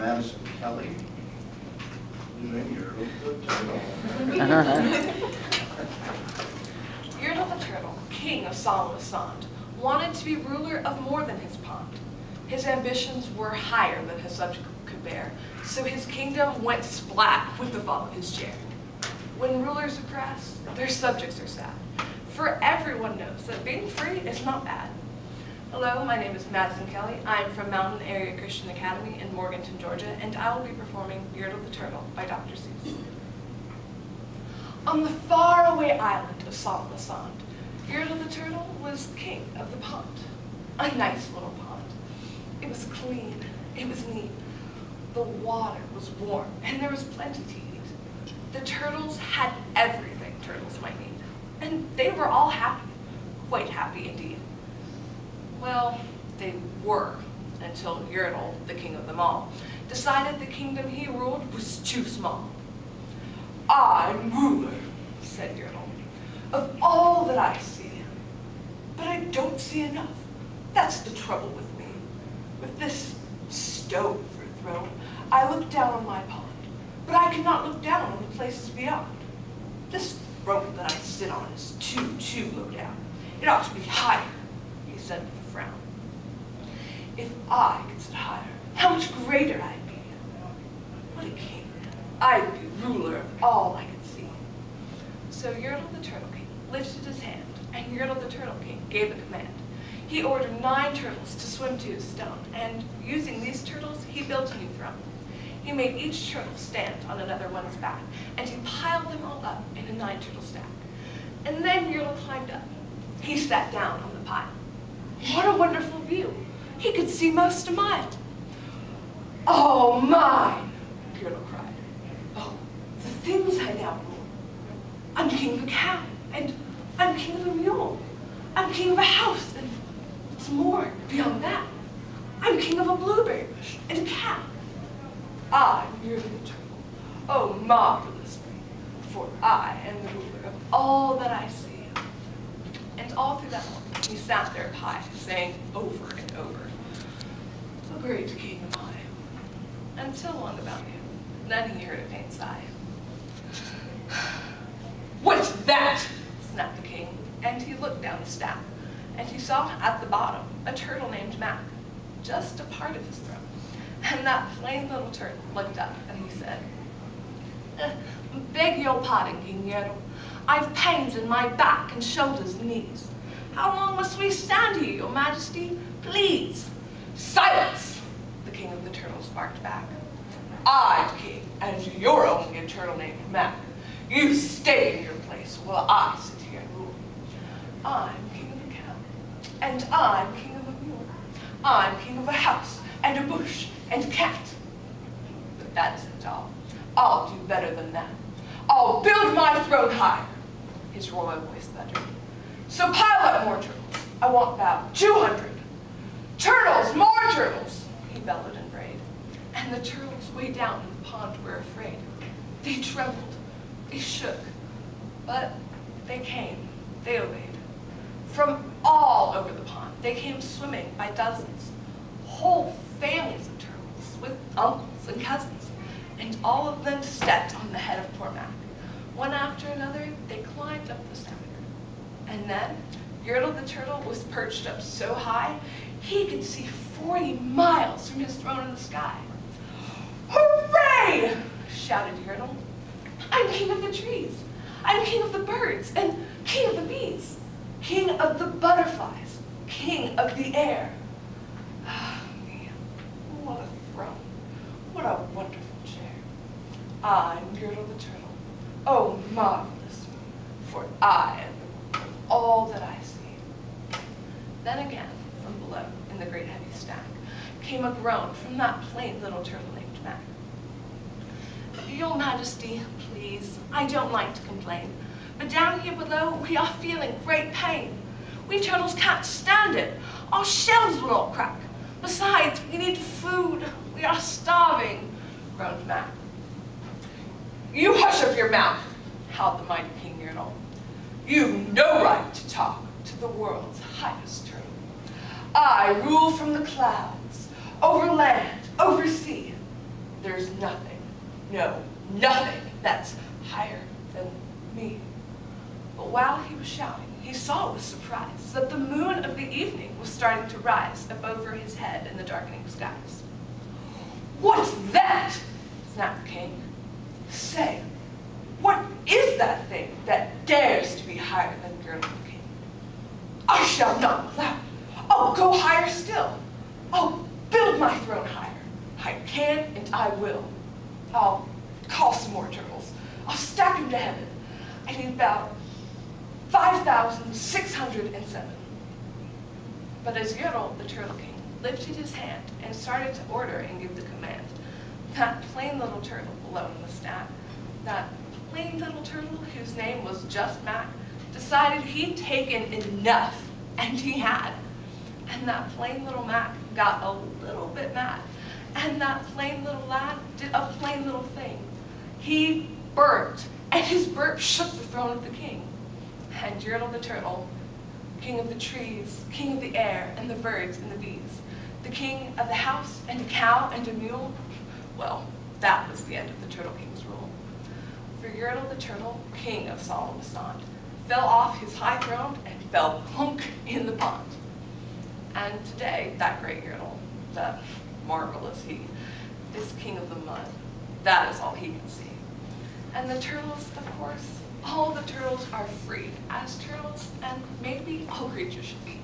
Madison Kelly. Yeardle the Turtle. Yeardle the Turtle, king of Solomon, wanted to be ruler of more than his pond. His ambitions were higher than his subjects could bear, so his kingdom went splat with the fall of his chair. When rulers oppress, their subjects are sad, for everyone knows that being free is not bad. Hello, my name is Madison Kelly. I'm from Mountain Area Christian Academy in Morganton, Georgia, and I will be performing Yeardle the Turtle by Dr. Seuss. On the faraway island of Solomon, Yeardle the Turtle was king of the pond. A nice little pond. It was clean, it was neat. The water was warm, and there was plenty to eat. The turtles had everything turtles might need, and they were all happy, quite happy indeed. Well, they were, until Yeardle, the king of them all, decided the kingdom he ruled was too small. I'm ruler, said Yeardle, of all that I see, but I don't see enough. That's the trouble with me. With this stone for a throne, I look down on my pond, but I cannot look down on the places beyond. This throne that I sit on is too low down. It ought to be higher, he said with a frown. If I could sit higher, how much greater I'd be. What a king. I'd be ruler of all I could see. So Yeardle the Turtle King lifted his hand, and Yeardle the Turtle King gave a command. He ordered 9 turtles to swim to his stone, and using these turtles, he built a new throne. He made each turtle stand on another one's back, and he piled them all up in a 9-turtle stack. And then Yeardle climbed up. He sat down on the pile. What a wonderful view! He could see most a mile. Oh, mine, Yeardle cried. Oh, the things I now rule. I'm king of a cow, and I'm king of a mule. I'm king of a house, and what's more, beyond that, I'm king of a blueberry bush and a cat. I'm Yeardle the Turtle. Oh, marvelous me, for I am the ruler of all that I see. And all through that morning, he sat there high, saying over and over, a great king am I. Until long about him, then he heard a faint sigh. What's that? Snapped the king, and he looked down the stack, and he saw at the bottom a turtle named Mac, just a part of his throne. And that plain little turtle looked up, and he said, beg your pardon, King Yeardle. I've pains in my back and shoulders and knees. How long must we stand here, your majesty? Please. Silence, the king of the turtles barked back. I'm king, and you're only a turtle named Mac. You stay in your place while I sit here and rule. I'm king of a cow, and I'm king of a mule. I'm king of a house, and a bush, and a cat. But that isn't all. I'll do better than that. I'll build my throne higher, his royal voice thundered. So pile up more turtles. I want about 200. Turtles, more turtles, he bellowed and brayed. And the turtles way down in the pond were afraid. They trembled, they shook, but they came, they obeyed. From all over the pond, they came swimming by dozens. Whole families of turtles with uncles and cousins, and all of them stepped on the head of poor Mac. One after another, they climbed up the stack. And then, Yeardle the Turtle was perched up so high, he could see 40 miles from his throne in the sky. Hooray! Shouted Yeardle. I'm king of the trees. I'm king of the birds and king of the bees. King of the butterflies. King of the air. Ah, me. What a throne. What a wonderful chair. I'm Yeardle the Turtle. Oh, marvelous me, for I am the ruler of all that I see. Then again, from below, in the great heavy stack, came a groan from that plain little turtle named Mac. Your Majesty, please, I don't like to complain, but down here below we are feeling great pain. We turtles can't stand it. Our shells will all crack. Besides, we need food. We are starving, groaned Mac. You hush up your mouth, howled the mighty King Yeardle. You've no right to talk to the world's highest turtle. I rule from the clouds, over land, over sea. there's nothing, no, nothing that's higher than me. But while he was shouting, he saw with surprise that the moon of the evening was starting to rise up over his head in the darkening skies. "What's that?" snapped the king. "Say, what is that thing that dares to be higher than Girdle the king?" "I shall not allow it. I'll go higher still. I'll build my throne higher. I can and I will. I'll call some more turtles. I'll stack them to heaven. I need about 5,607. But as Girdle, the Turtle King, lifted his hand and started to order and give the command, that plain little turtle below in the stack, that plain little turtle whose name was just Mac, decided he'd taken enough, and he had. And that plain little Mac got a little bit mad, and that plain little lad did a plain little thing. He burped, and his burp shook the throne of the king. And Girdle the turtle, king of the trees, king of the air, and the birds and the bees, the king of the house and a cow and a mule, well, that was the end of the Turtle King's rule. For Girdle the turtle, king of Solomon, fell off his high throne and fell plunk in the pond. And today, that great Girdle, that marvelous he, is king of the mud. That is all he can see. And the turtles, of course, all the turtles are free, as turtles and maybe all creatures should be.